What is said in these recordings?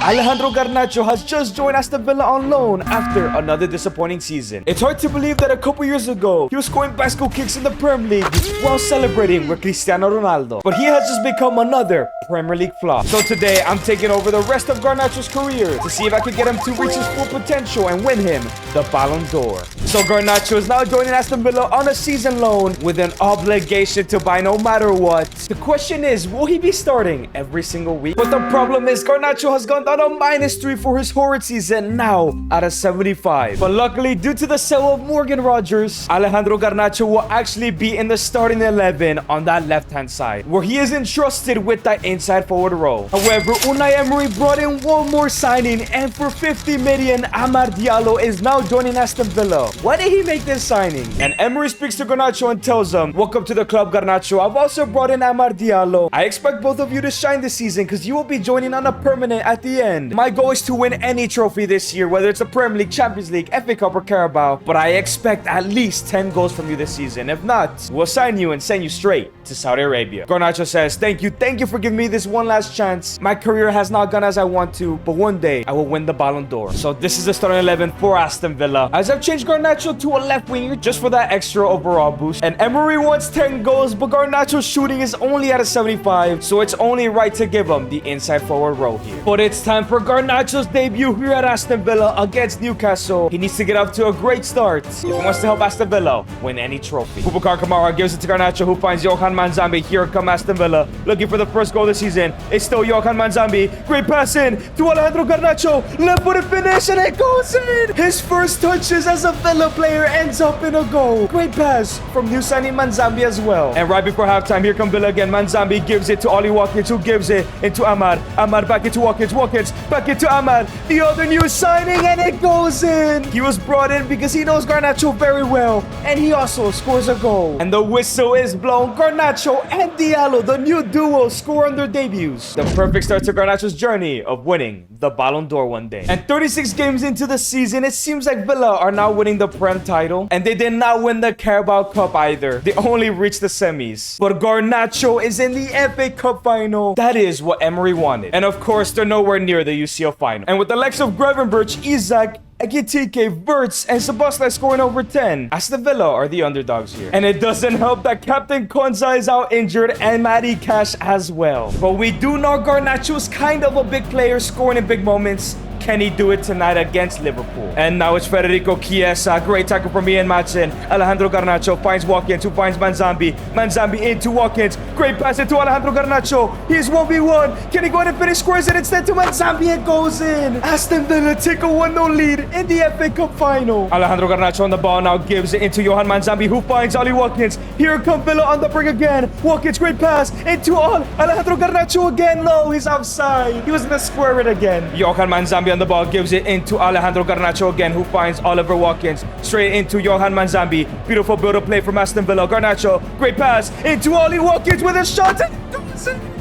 Alejandro Garnacho has just joined Aston Villa on loan after another disappointing season. It's hard to believe that a couple years ago, he was scoring bicycle kicks in the Premier League while celebrating with Cristiano Ronaldo. But he has just become another Premier League flop. So today, I'm taking over the rest of Garnacho's career to see if I can get him to reach his full potential and win him the Ballon d'Or. So Garnacho is now joining Aston Villa on a season loan with an obligation to buy no matter what. The question is, will he be starting every single week? But the problem is Garnacho has gone down a -3 for his horrid season, now out of 75. But luckily, due to the sale of Morgan Rogers, Alejandro Garnacho will actually be in the starting 11 on that left-hand side, where he is entrusted with that inside forward role. However, Unai Emery brought in one more signing, and for 50 million, Amad Diallo is now joining Aston Villa. Why did he make this signing? And Emery speaks to Garnacho and tells him, "Welcome to the club, Garnacho. I've also brought in Amad Diallo. I expect both of you to shine this season because you will be joining on a permanent at the end. My goal is to win any trophy this year, whether it's a Premier League, Champions League, FA Cup, or Carabao. But I expect at least 10 goals from you this season. If not, we'll sign you and send you straight to Saudi Arabia." Garnacho says, thank you for giving me this one last chance. My career has not gone as I want to, but one day I will win the Ballon d'Or. So this is the starting 11 for Aston Villa, as I've changed Garnacho to a left winger just for that extra overall boost. And Emery wants 10 goals, but Garnacho's shooting is only at a 75, so it's only right to give him the inside forward role here. But it's time for Garnacho's debut here at Aston Villa against Newcastle. He needs to get up to a great start if he wants to help Aston Villa win any trophy. Boubacar Kamara gives it to Garnacho, who finds Johan Manzambi. Here come Aston Villa, looking for the first goal this season. It's still Johan Manzambi. Great pass in to Alejandro Garnacho. Left-footed finish, and it goes in! His first touches as a Villa player ends up in a goal. Great pass from new signing Manzambi as well. And right before halftime, here come Villa again. Manzambi gives it to Ollie Watkins, who gives it into Amad. Amad back into Watkins. Watkins back into Amad. The other new signing, and it goes in! He was brought in because he knows Garnacho very well, and he also scores a goal. And the whistle is blown. Garnacho and Diallo, the new duo, score on their debuts. The perfect start to Garnacho's journey of winning the Ballon d'Or one day. And 36 games into the season, it seems like Villa are now winning the Prem title, and they did not win the Carabao Cup either. They only reached the semis. But Garnacho is in the FA Cup final. That is what Emery wanted. And of course, they're nowhere near the UCL final. And with the likes of Gravenberch, Isaac, Ekitike, Verts, and Sebastian scoring over 10, Aston Villa are the underdogs here. And it doesn't help that Captain Konza is out injured and Matty Cash as well. But we do know Garnacho's kind of a big player, scoring in big moments. Can he do it tonight against Liverpool? And now it's Federico Chiesa. Great tackle from Ian Matson. Alejandro Garnacho finds Watkins, who finds Manzambi. Manzambi into Watkins. Great pass into Alejandro Garnacho. He's 1v1. Can he go ahead and finish? Scores it instead to Manzambi. It goes in. Aston Villa take a 1-0 lead in the FA Cup final. Alejandro Garnacho on the ball now, gives it into Johan Manzambi, who finds Ollie Watkins. Here come Villa on the bring again. Watkins, great pass into Alejandro Garnacho again. Low, he's offside. He was going to square it again. Johan Manzambi on the ball, gives it into Alejandro Garnacho again, who finds Oliver Watkins. Straight into Johan Manzambi. Beautiful build-up play from Aston Villa. Garnacho, great pass into Ollie Watkins with a shot.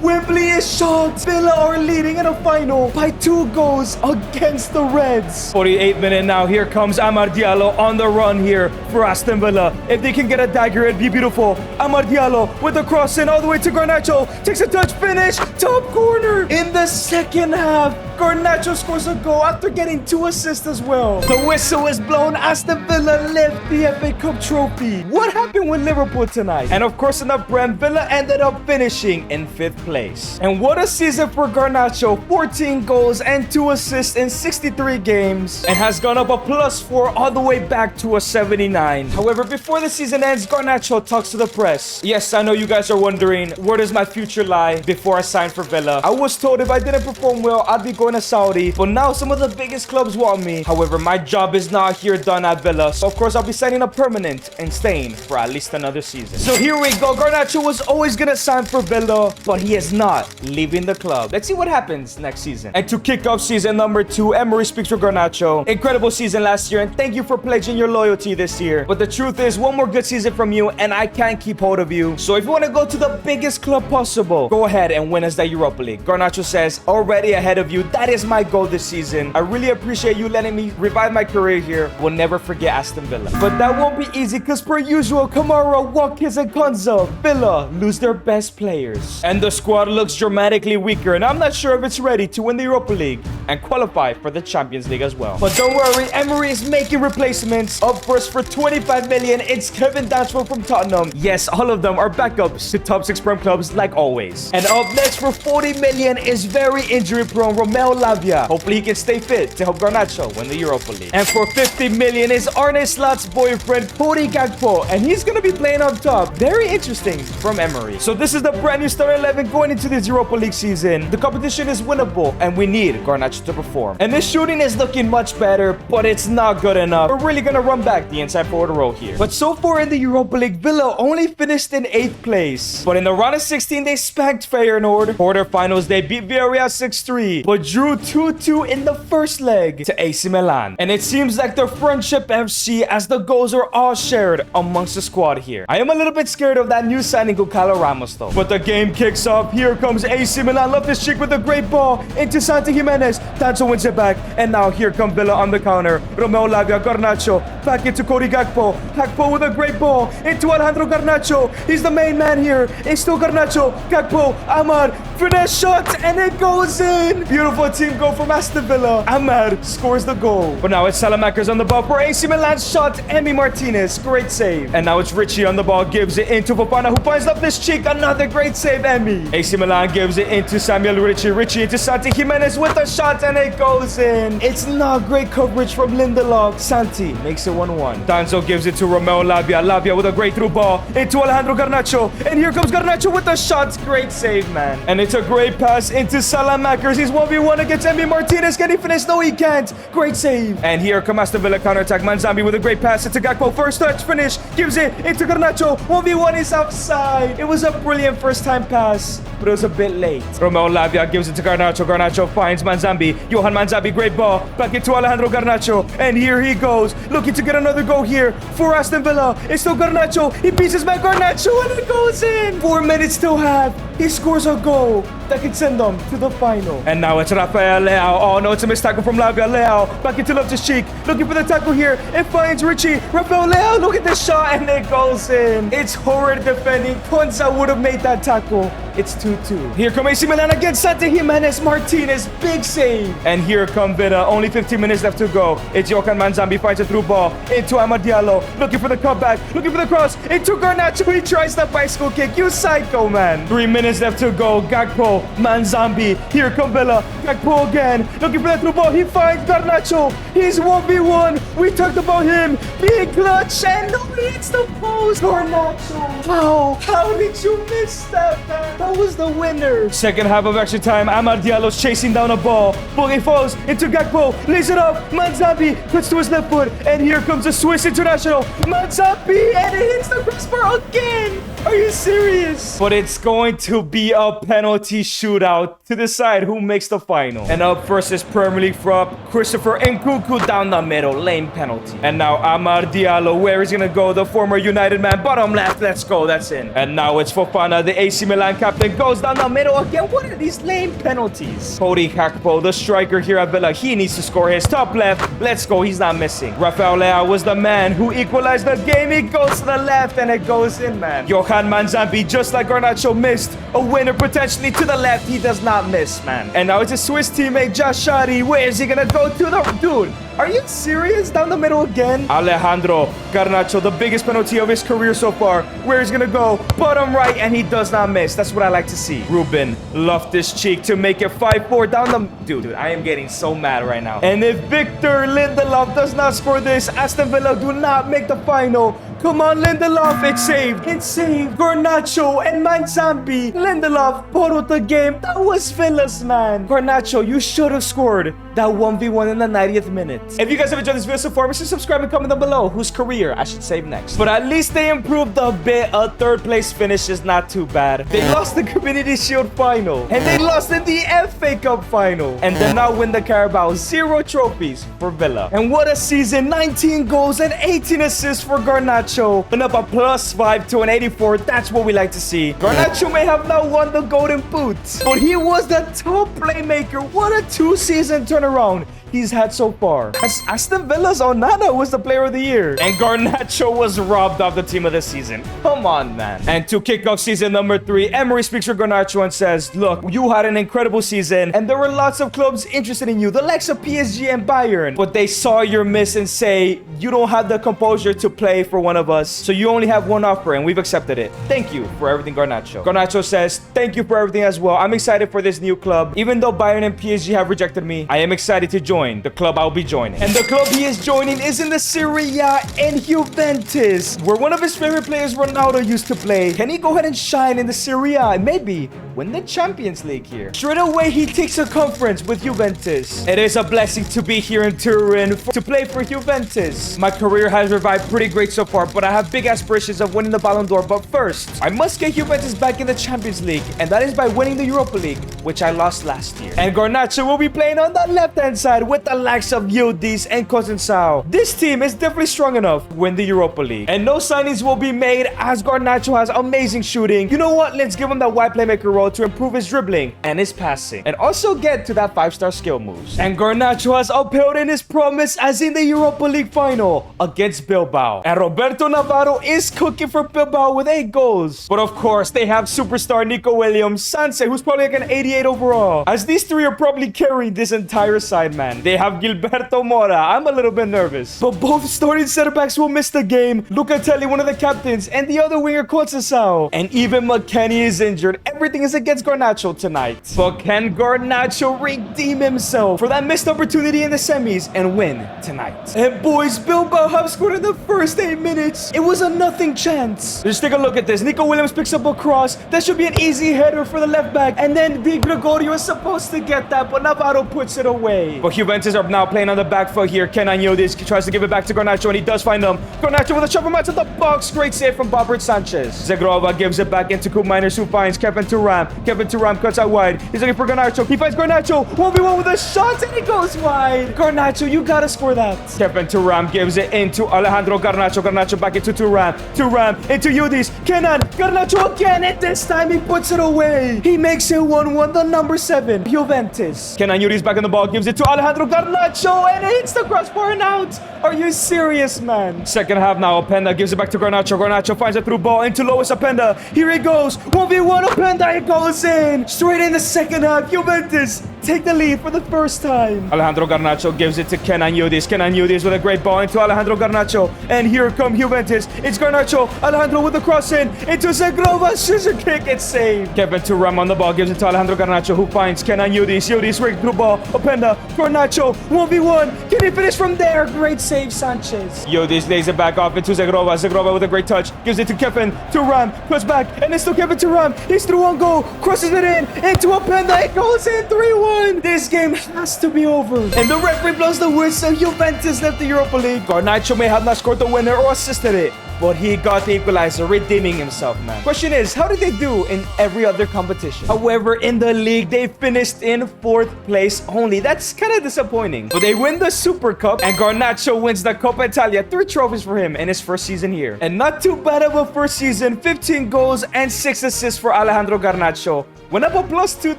Wembley is shot. Villa are leading in a final by 2 goals against the Reds. 48th minute now. Here comes Amad Diallo on the run here for Aston Villa. If they can get a dagger, it'd be beautiful. Amad Diallo with the cross in all the way to Garnacho. Takes a touch, finish, top corner. In the second half, Garnacho scores a goal after getting 2 assists as well. The whistle is blown. Aston Villa lift the FA Cup trophy. What happened with Liverpool tonight? And of course, in the Prem, Villa ended up finishing in 5th place. And what a season for Garnacho. 14 goals and 2 assists in 63 games, and has gone up a +4 all the way back to a 79. However, before the season ends, Garnacho talks to the press. Yes, I know you guys are wondering, where does my future lie before I signed for Villa? I was told if I didn't perform well, I'd be going to Saudi, but now some of the biggest clubs want me. However, my job is not here done at Villa, so of course I'll be signing a permanent and staying for at least another season. So here we go. Garnacho was always gonna sign for Villa, but he is not leaving the club. Let's see what happens next season. And to kick off season number 2, Emery speaks for Garnacho. Incredible season last year, and thank you for pledging your loyalty this year. But the truth is, one more good season from you, and I can't keep hold of you. So if you want to go to the biggest club possible, go ahead and win us that Europa League. Garnacho says, already ahead of you. That is my goal this season. I really appreciate you letting me revive my career here. We'll never forget Aston Villa. But that won't be easy, because per usual, Kamara, Watkins, and Konza, Villa lose their best players. And the squad squad looks dramatically weaker, and I'm not sure if it's ready to win the Europa League and qualify for the Champions League as well. But don't worry, Emery is making replacements. Up first for 25 million, it's Kevin Dantzford from Tottenham. Yes, all of them are backups to top 6 Prem clubs like always. And up next for 40 million is very injury-prone Romeo Lavia. Hopefully he can stay fit to help Garnacho win the Europa League. And for 50 million is Arne Slot's boyfriend Cody Gakpo, and he's gonna be playing up top. Very interesting from Emery. So this is the brand new starting 11 going into this Europa League season. The competition is winnable, and we need Garnacho to perform. And this shooting is looking much better, but it's not good enough. We're really gonna run back the inside forward row here. But so far in the Europa League, Villa only finished in 8th place. But in the round of 16, they spanked Feyenoord. Quarterfinals, they beat Villarreal 6-3, but drew 2-2 in the first leg to AC Milan. And it seems like they're friendship FC as the goals are all shared amongst the squad here. I am a little bit scared of that new signing Gonçalo Ramos though. But the game kicks off. Here comes AC Milan. Love this cheek with a great ball into Santi Jimenez. Danzo wins it back. And now here come Villa on the counter. Romeo Lavia, Garnacho, back into Cody Gakpo. Gakpo with a great ball into Alejandro Garnacho. He's the main man here. It's still Garnacho, Gakpo, Amar, finesse shot, and it goes in. Beautiful team goal from Aston Villa. Amar scores the goal. But now it's Salamakers on the ball for AC Milan shot. Emi Martinez, great save. And now it's Richie on the ball, gives it into Fofana, who finds up this cheek. Another great save, Emi. AC Milan gives it into Samuel Richie. Richie into Santi Jimenez with a shot, and it goes in. It's not great coverage from Lindelof. Santi makes it 1-1. Danzo gives it to Romeo Lavia. Lavia with a great through ball into Alejandro Garnacho. And here comes Garnacho with the shot. Great save, man. And it's a great pass into Salamakers. He's 1v1 against Emi Martinez. Can he finish? No, he can't. Great save. And here comes Aston Villa counterattack. Manzambi with a great pass into Gakpo. First touch, finish. Gives it into Garnacho. 1v1 is outside. It was a brilliant first time pass, but it was a bit late. Romeo Lavia gives it to Garnacho. Garnacho finds Manzambi. Johan Manzambi, great ball. Back into Alejandro Garnacho. And here he goes. Looking to get another goal here for Aston Villa. It's still Garnacho. He beats his man Garnacho, and it goes in. 4 minutes to have. He scores a goal that can send them to the final. And now it's Rafael Leao. Oh no, it's a missed tackle from Lavia. Leao back into Loftus Cheek. Looking for the tackle here. It finds Richie. Rafael Leao, look at this shot, and it goes in. It's horrid defending. Ponza would have made that tackle. It's 2-2. Here come AC Milan against Santi Jimenez. Martinez, big save. And here come Villa. Only 15 minutes left to go. It's Johan Manzambi, finds a through ball into Amad Diallo. Looking for the comeback. Looking for the cross. Into Garnacho. He tries the bicycle kick. You psycho, man. 3 minutes left to go. Gakpo, Manzambi. Here come Villa. Gakpo again. Looking for the through ball. He finds Garnacho. He's 1v1. We talked about him being clutch, and no, he hits the post. Garnacho. Wow. How did you miss that, man? That was the winner. Second half of extra time. Amad Diallo's chasing down a ball. Ball falls into Gakpo. Lays it up. Manzambi puts to his left foot. And here comes a Swiss international. Manzambi. And it hits the crossbar again. Are you serious? But it's going to be a penalty shootout to decide who makes the final. And up first is Premier League prop Christopher Nkunku down the middle. Lame penalty. And now Amad Diallo. Where is he going to go? The former United man. Bottom left. Let's go. That's in. And now it's Fofana, the AC Milan captain. Goes down the middle again. What are these lame penalties? Cody Gakpo, the striker here at Villa. He needs to score his top left. Let's go. He's not missing. Rafael Leao was the man who equalized the game. He goes to the left and it goes in, man. Johan Manzambi, just like Garnacho, missed a winner potentially to the left. He does not miss, man. And now it's his Swiss teammate Josh Shadi. Where is he gonna go to? The dude, are you serious? Down the middle again? Alejandro Garnacho, the biggest penalty of his career so far. Where he's gonna go? Bottom right, and he does not miss. That's what I like to see. Ruben Loftus Cheek to make it 5-4 down the... Dude, I am getting so mad right now. And if Victor Lindelof does not score this, Aston Villa do not make the final. Come on, Lindelof. It's saved. It's saved. Garnacho and Manzambi. Lindelof bottled the game. That was Villa's, man. Garnacho, you should have scored that 1v1 in the 90th minute. If you guys have enjoyed this video so far, make sure to subscribe and comment down below whose career I should save next. But at least they improved a bit. A third place finish is not too bad. They lost the Community Shield final. And they lost in the FA Cup final. And then now win the Carabao. 0 trophies for Villa. And what a season. 19 goals and 18 assists for Garnacho. And up a +5 to an 84. That's what we like to see. Garnacho may have not won the Golden Boot, but he was the top playmaker. What a 2-season turnaround. he's had so far. As Aston Villa's Onana was the player of the year. And Garnacho was robbed of the team of the season. Come on, man. And to kick off season number 3, Emery speaks for Garnacho and says, look, you had an incredible season, and there were lots of clubs interested in you, the likes of PSG and Bayern. But they saw your miss and say, you don't have the composure to play for one of us, so you only have one offer, and we've accepted it. Thank you for everything, Garnacho. Garnacho says, thank you for everything as well. I'm excited for this new club. Even though Bayern and PSG have rejected me, I am excited to join the club I'll be joining. And the club he is joining is in the Serie A in Juventus, where one of his favorite players, Ronaldo, used to play. Can he go ahead and shine in the Serie A and maybe win the Champions League here? Straight away, he takes a conference with Juventus. It is a blessing to be here in Turin to play for Juventus. My career has revived pretty great so far, but I have big aspirations of winning the Ballon d'Or. But first, I must get Juventus back in the Champions League, and that is by winning the Europa League, which I lost last year. And Garnacho will be playing on the left-hand side with the likes of Yildiz and Conceição. This team is definitely strong enough to win the Europa League. And no signings will be made as Garnacho has amazing shooting. You know what? Let's give him that wide playmaker role to improve his dribbling and his passing, and also get to that 5-star skill moves. And Garnacho has upheld in his promise as in the Europa League final against Bilbao. And Roberto Navarro is cooking for Bilbao with 8 goals. But of course, they have superstar Nico Williams, Sanse, who's probably like an 88 overall. As these three are probably carrying this entire side, man. They have Gilberto Mora. I'm a little bit nervous. But both starting center backs will miss the game. Lucatelli, one of the captains, and the other winger, Conceição. And even McKennie is injured. Everything is against Garnacho tonight. But can Garnacho redeem himself for that missed opportunity in the semis and win tonight? And boys, Bilbao have scored in the first 8 minutes. It was a nothing chance. Just take a look at this. Nico Williams picks up a cross. That should be an easy header for the left back. And then Di Gregorio is supposed to get that, but Navarro puts it away. But Juventus are now playing on the back foot here. Kenan Yildiz tries to give it back to Garnacho, and he does find them. Garnacho with a shot from out of the box. Great save from Robert Sanchez. Zegrova gives it back into Coop Miners, who finds Kevin Thuram. Kevin Thuram cuts out wide. He's looking for Garnacho. He finds Garnacho. 1v1 with a shot, and he goes wide. Garnacho, you gotta score that. Kevin Thuram gives it into Alejandro Garnacho. Garnacho back into Thuram. Thuram into Yildiz. Kenan. Garnacho again, and this time he puts it away. He makes it 1-1, the number 7, Juventus. Kenan Yildiz back on the ball, gives it to Alejandro Garnacho, and it hits the crossbar and out. Are you serious, man? Second half now, Openda gives it back to Garnacho. Garnacho finds a through ball into Lois Openda. Here he goes. 1v1, Openda, it goes in. Straight in the second half, Juventus take the lead for the first time. Alejandro Garnacho gives it to Kenan Yildiz. Kenan Yildiz with a great ball into Alejandro Garnacho. And here come Juventus. It's Garnacho. Alejandro with the cross into Zegrova. Scissor kick. It's saved. Kevin Thuram on the ball gives it to Alejandro Garnacho, who finds Kenan Yildiz. Yildiz rigged through ball. Openda. Garnacho. 1v1. Can he finish from there? Great save, Sanchez. Yildiz lays it back off into Zegrova. Zegrova with a great touch. Gives it to Kevin Thuram. Puts back. And it's still Kevin Thuram. He's through on goal. Crosses it in. Into Openda. It goes in 3-1. This game has to be over. And the referee blows the whistle. Juventus left the Europa League. Garnacho may have not scored the winner or assisted it, but he got the equalizer, redeeming himself, man. Question is, how did they do in every other competition? However, in the league, they finished in 4th place only. That's kind of disappointing. But they win the Super Cup, and Garnacho wins the Coppa Italia. 3 trophies for him in his first season here. And not too bad of a first season. 15 goals and 6 assists for Alejandro Garnacho. Went up a +2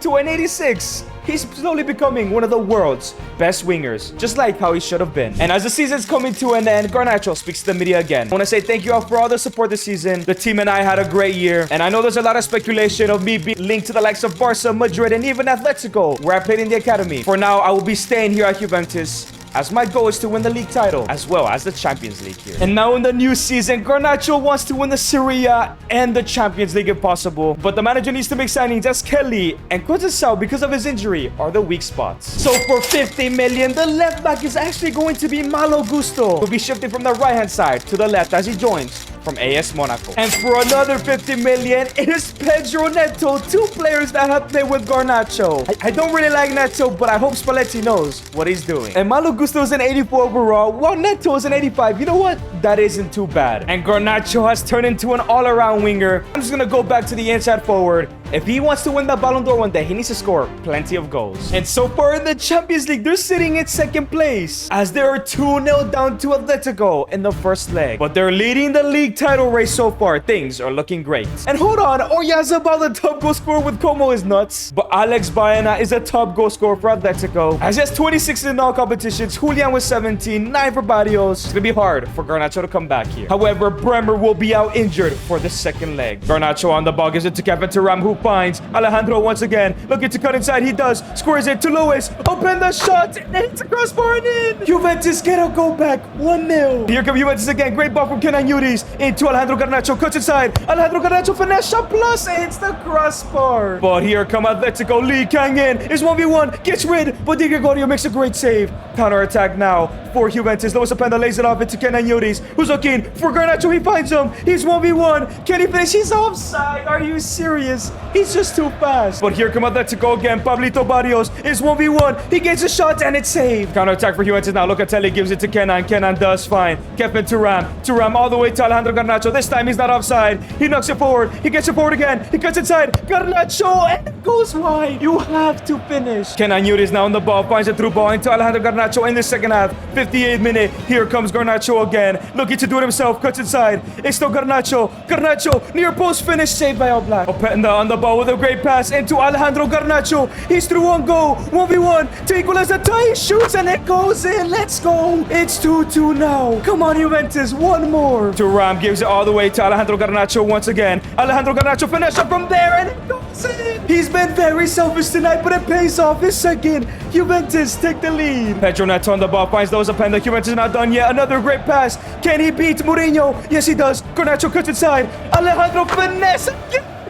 to an 86. He's slowly becoming one of the world's best wingers, just like how he should have been. And as the season's coming to an end, Garnacho speaks to the media again. I want to say thank you all for all the support this season. The team and I had a great year. And I know there's a lot of speculation of me being linked to the likes of Barca, Madrid, and even Atletico, where I played in the academy. For now, I will be staying here at Juventus, as my goal is to win the league title, as well as the Champions League here. And now in the new season, Garnacho wants to win the Serie A and the Champions League if possible. But the manager needs to make signings as Kelly and Conceição, because of his injury, are the weak spots. So for 50 million, the left back is actually going to be Malo Gusto. He'll be shifting from the right-hand side to the left as he joins from AS Monaco. And for another 50 million, it is Pedro Neto, 2 players that have played with Garnacho. I don't really like Neto, but I hope Spalletti knows what he's doing. And Malo Gusto is an 84 overall, while Neto is an 85. You know what? That isn't too bad. And Garnacho has turned into an all-around winger. I'm just gonna go back to the inside forward If he wants to win the Ballon d'Or one day, he needs to score plenty of goals. And so far in the Champions League, they're sitting in second place as they are 2-0 down to Atletico in the first leg. But they're leading the league title race so far. Things are looking great. And hold on, Oyarzabal, the top goal scorer with Como, is nuts. But Alex Baena is a top goal scorer for Atletico, as he has 26 in all competitions. Julian with 17, 9 for Barrios. It's gonna be hard for Garnacho to come back here. However, Bremer will be out injured for the second leg. Garnacho on the ball, gives it to Kevin Thuram, who finds Alejandro once again. Looking to cut inside, he does. Scores it to Lewis. Open the shot, and then it's a crossbar and in. Juventus get a goal back, 1-0. Here come Juventus again. Great ball from Kenan Yildiz into Alejandro Garnacho. Cuts inside. Alejandro Garnacho finesse shot plus hits the crossbar. But here come Atletico. Lee Kang in. Is 1v1. Gets rid. But Di Gregorio makes a great save. Counter attack now for Juventus. Lewis Openda lays it off into Kenan Yildiz, who's looking for Garnacho. He finds him. He's 1v1. Can he finish? He's offside. Are you serious? He's just too fast. But here come Atletico again. Pablito Barrios is 1v1. He gets a shot and it's saved. Counter attack for Juventus now. Locatelli gives it to Kenan. Kenan does fine. Kevin Thuram. Thuram all the way to Alejandro Garnacho. This time he's not offside. He knocks it forward. He gets it forward again. He cuts inside. Garnacho and it goes wide. You have to finish. Kenan Yildiz now on the ball. Finds a through ball into Alejandro Garnacho in the second half. 58th minute. Here comes Garnacho again. Looking to do it himself. Cuts inside. It's still Garnacho. Garnacho near post finish. Saved by All Black. Openda on the ball with a great pass into Alejandro Garnacho. He's through one goal. 1v1 to equalize the tie. He shoots and it goes in. Let's go. It's 2-2 now. Come on, Juventus. One more. Thuram gives it all the way to Alejandro Garnacho once again. Alejandro Garnacho finish up from there and it goes in. He's been very selfish tonight, but it pays off. His second. Juventus take the lead. Pedro Neto on the ball finds those Openda. Juventus not done yet. Another great pass. Can he beat Mourinho? Yes, he does. Garnacho cuts inside. Alejandro finesse.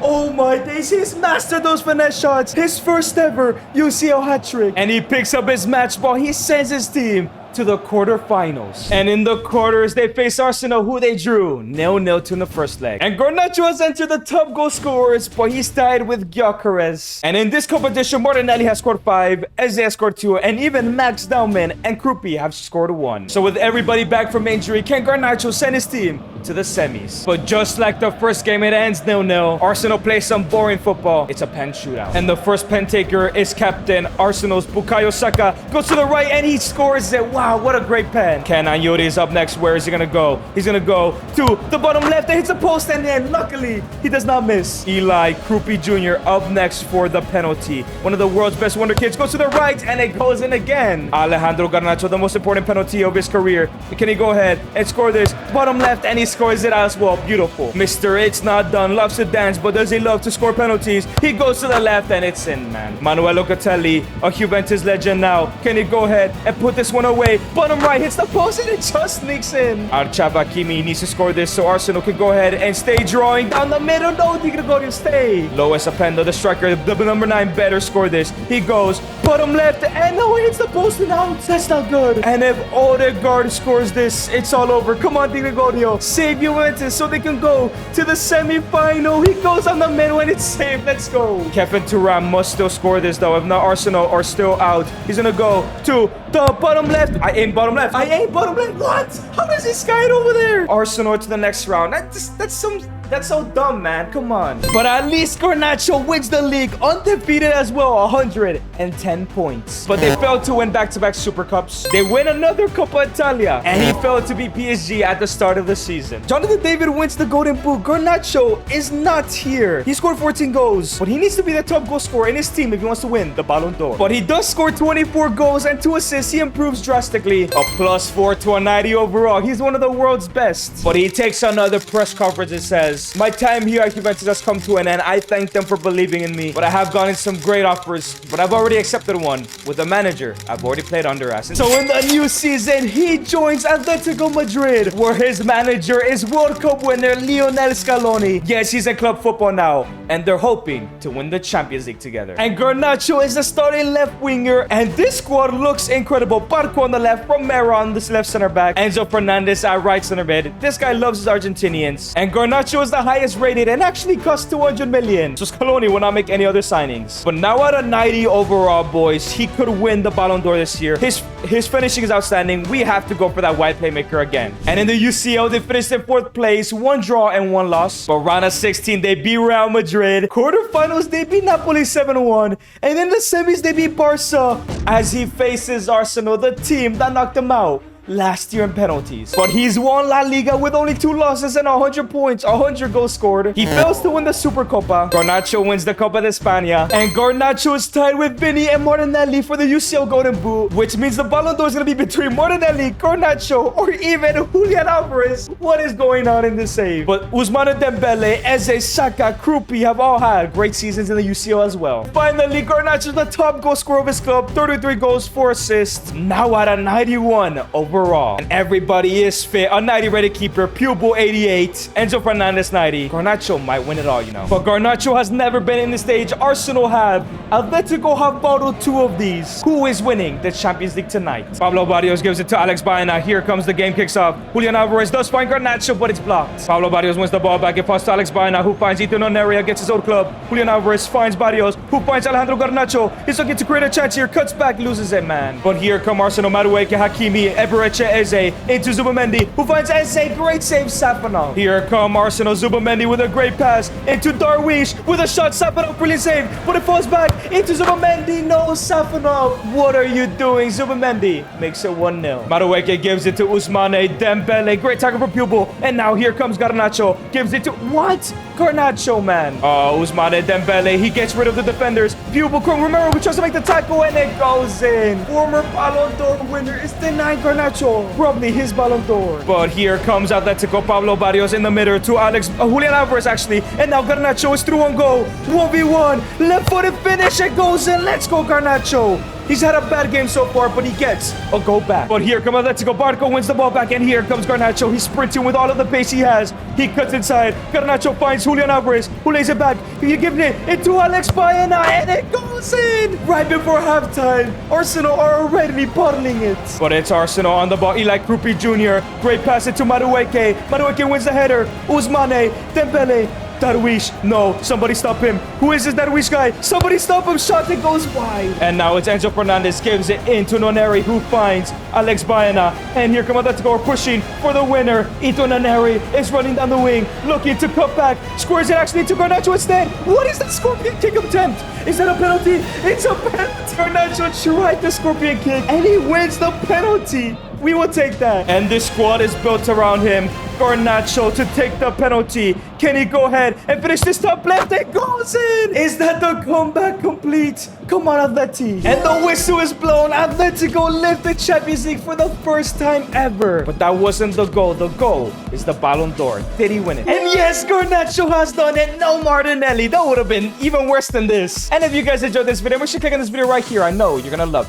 Oh my days, he's mastered those finesse shots. His first ever UCL hat-trick. And he picks up his match ball. He sends his team to the quarterfinals. And in the quarters, they face Arsenal, who they drew 0-0 in the first leg. And Garnacho has entered the top goal scorers, but he's tied with Gyökeres. And in this competition, Martinelli has scored 5, Eze has scored 2, and even Max Dauman and Krupi have scored 1. So with everybody back from injury, can Garnacho send his team to the semis? But just like the first game, it ends 0-0. Arsenal plays some boring football. It's a pen shootout. And the first pen taker is captain Arsenal's Bukayo Saka. Goes to the right and he scores it. Wow, what a great pen. Kenan Yildiz is up next. Where is he gonna go? He's gonna go to the bottom left and hits the post, and then luckily he does not miss. Eli Krupi Jr. up next for the penalty. One of the world's best wonder kids goes to the right and it goes in again. Alejandro Garnacho, the most important penalty of his career. Can he go ahead and score this? Bottom left and he scores it as well. Beautiful. Mr. It's Not Done loves to dance, but does he love to score penalties? He goes to the left and it's in, man. Manuel Locatelli, a Juventus legend now. Can he go ahead and put this one away? Bottom right hits the post and it just sneaks in. Archab Hakimi needs to score this so Arsenal can go ahead and stay drawing down the middle. No, Di Gregorio, stay. Lois Openda, the striker, the number 9, better score this. He goes bottom left and no, it hits the post and out. That's not good. And if Odegaard scores this, it's all over. Come on, Di Gregorio, save Juventus so they can go to the semi-final. He goes on the middle and it's saved. Let's go. Kevin Thuram must still score this though. If not, Arsenal are still out. He's gonna go to the bottom left. I aim bottom left. I aim bottom left. What? How does he sky it over there? Arsenal to the next round. That's so dumb, man. Come on. But at least Garnacho wins the league undefeated as well. 110 points. But they failed to win back-to-back Super Cups. They win another Coppa Italia. And he failed to beat PSG at the start of the season. Jonathan David wins the Golden Boot. Garnacho is not here. He scored 14 goals. But he needs to be the top goal scorer in his team if he wants to win the Ballon d'Or. But he does score 24 goals and 2 assists. He improves drastically. A +4 to a 90 overall. He's one of the world's best. But he takes another press conference and says, my time here at Juventus has come to an end. I thank them for believing in me, but I have gotten some great offers, but I've already accepted one with the manager I've already played under us. So in the new season, he joins Atletico Madrid, where his manager is World Cup winner Lionel Scaloni. Yes, he's in club football now, and they're hoping to win the Champions League together. And Garnacho is the starting left winger, and this squad looks incredible. Barco on the left, Romero on this left center back, Enzo Fernandez at right center mid. This guy loves his Argentinians, and Garnacho is was the highest rated and actually cost 200 million. So Scaloni will not make any other signings. But now at a 90 overall, boys, he could win the Ballon d'Or this year. His finishing is outstanding. We have to go for that wide playmaker again. And in the UCL, they finished in 4th place, 1 draw and 1 loss. But round of 16, they beat Real Madrid. Quarterfinals, they beat Napoli 7-1. And in the semis, they beat Barca as he faces Arsenal, the team that knocked him out last year in penalties. But he's won La Liga with only 2 losses and 100 points, 100 goals scored. He fails to win the Supercopa. Garnacho wins the Copa de España. And Garnacho is tied with Vinny and Martinelli for the UCL Golden Boot, which means the Ballon d'Or is going to be between Martinelli, Garnacho, or even Julian Alvarez. What is going on in this save? But Ousmane Dembele, Eze, Saka, Krupi have all had great seasons in the UCL as well. Finally, Garnacho is the top goal scorer of his club, 33 goals, 4 assists. Now at a 91 overall. And everybody is fit. A 90 ready keeper. Pupil 88. Enzo Fernandez 90. Garnacho might win it all, you know. But Garnacho has never been in the stage. Arsenal have. Atletico have bottled 2 of these. Who is winning the Champions League tonight? Pablo Barrios gives it to Alex Baena. Here comes the game, kicks off. Julian Alvarez does find Garnacho, but it's blocked. Pablo Barrios wins the ball back. It passes to Alex Baena, who finds Ethan Oneria against his old club. Julian Alvarez finds Barrios, who finds Alejandro Garnacho. He's looking to create a chance here. Cuts back, loses it, man. But here come Arsenal. Madueke, Hakimi, Ebereche, Eze into Zubamendi, who finds Eze. Great save, Safanov. Here come Arsenal. Zubamendi with a great pass into Darwish with a shot. Safanov, brilliant save, but it falls back into Zubamendi. No, Safanov. What are you doing? Zubamendi makes it 1-0. Madueke gives it to Ousmane Dembele. Great tackle for Pupil. And now here comes Garnacho. Gives it to... What? Garnacho, man. Oh, Ousmane Dembele. He gets rid of the defenders. Pupil, Romero, who tries to make the tackle, and it goes in. Former Ballon d'Or winner is denied Garnacho. Probably his Ballon d'Or. But here comes Atletico. Pablo Barrios in the middle to Julian Alvarez, actually. And now Garnacho is through on goal. 1v1. Left-footed finish. It goes in. Let's go, Garnacho. He's had a bad game so far, but he gets a goal back. But here comes Atletico. Barco wins the ball back, and here comes Garnacho. He's sprinting with all of the pace he has. He cuts inside. Garnacho finds Julian Alvarez, who lays it back. He gives it into Alex Baena, and it goes in right before halftime. Arsenal are already bottling it. But it's Arsenal on the ball. Eli Krupi Jr. Great pass it to Madueke. Madueke wins the header. Ousmane Dembele. Darwish, no, somebody stop him. Who is this Darwish guy? Somebody stop him. Shot that goes wide. And now it's Enzo Fernandez gives it into Noneri, who finds Alex Baena. And here come Atletico pushing for the winner. Ito Noneri is running down the wing, looking to cut back. Squares it actually to Garnacho instead. What is that scorpion kick attempt? Is that a penalty? It's a penalty. Garnacho tried the scorpion kick, and he wins the penalty. We will take that. And this squad is built around him. Garnacho to take the penalty. Can he go ahead and finish this top left? It goes in. Is that the comeback complete? Come on, Atleti. And the whistle is blown. Atletico lift the Champions League for the first time ever. But that wasn't the goal. The goal is the Ballon d'Or. Did he win it? And yes, Garnacho has done it. No Martinelli. That would have been even worse than this. And if you guys enjoyed this video, make sure to click on this video right here. I know you're going to love it.